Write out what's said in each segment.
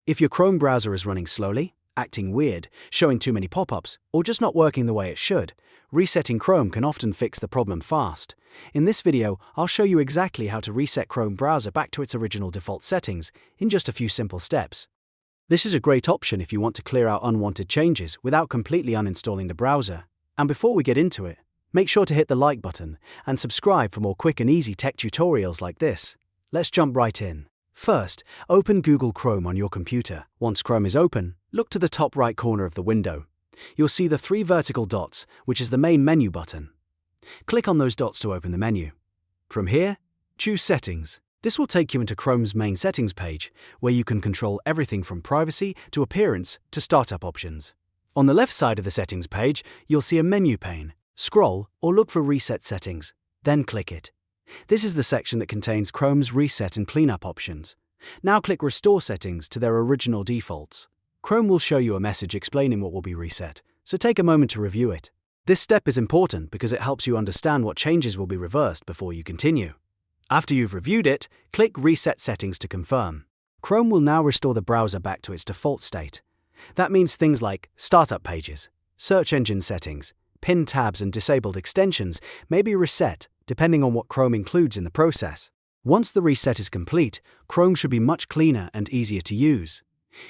If your Chrome browser is running slowly, acting weird, showing too many pop-ups, or just not working the way it should, resetting Chrome can often fix the problem fast. In this video, I'll show you exactly how to reset Chrome browser back to its original default settings in just a few simple steps. This is a great option if you want to clear out unwanted changes without completely uninstalling the browser. And before we get into it, make sure to hit the like button and subscribe for more quick and easy tech tutorials like this. Let's jump right in. First, open Google Chrome on your computer. Once Chrome is open, look to the top right corner of the window. You'll see the three vertical dots, which is the main menu button. Click on those dots to open the menu. From here, choose Settings. This will take you into Chrome's main settings page, where you can control everything from privacy to appearance to startup options. On the left side of the settings page, you'll see a menu pane. Scroll or look for Reset Settings, then click it. This is the section that contains Chrome's reset and cleanup options. Now click Restore Settings to their original defaults. Chrome will show you a message explaining what will be reset, so take a moment to review it. This step is important because it helps you understand what changes will be reversed before you continue. After you've reviewed it, click Reset Settings to confirm. Chrome will now restore the browser back to its default state. That means things like startup pages, search engine settings, pinned tabs and disabled extensions may be reset depending on what Chrome includes in the process. Once the reset is complete, Chrome should be much cleaner and easier to use.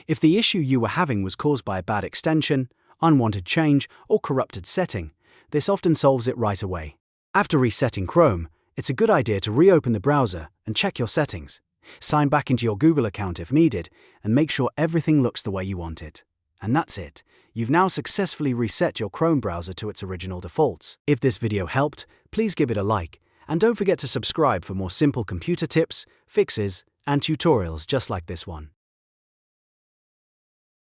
If the issue you were having was caused by a bad extension, unwanted change, or corrupted setting, this often solves it right away. After resetting Chrome, it's a good idea to reopen the browser and check your settings. Sign back into your Google account if needed, and make sure everything looks the way you want it. And that's it. You've now successfully reset your Chrome browser to its original defaults. If this video helped, please give it a like, and don't forget to subscribe for more simple computer tips, fixes, and tutorials just like this one.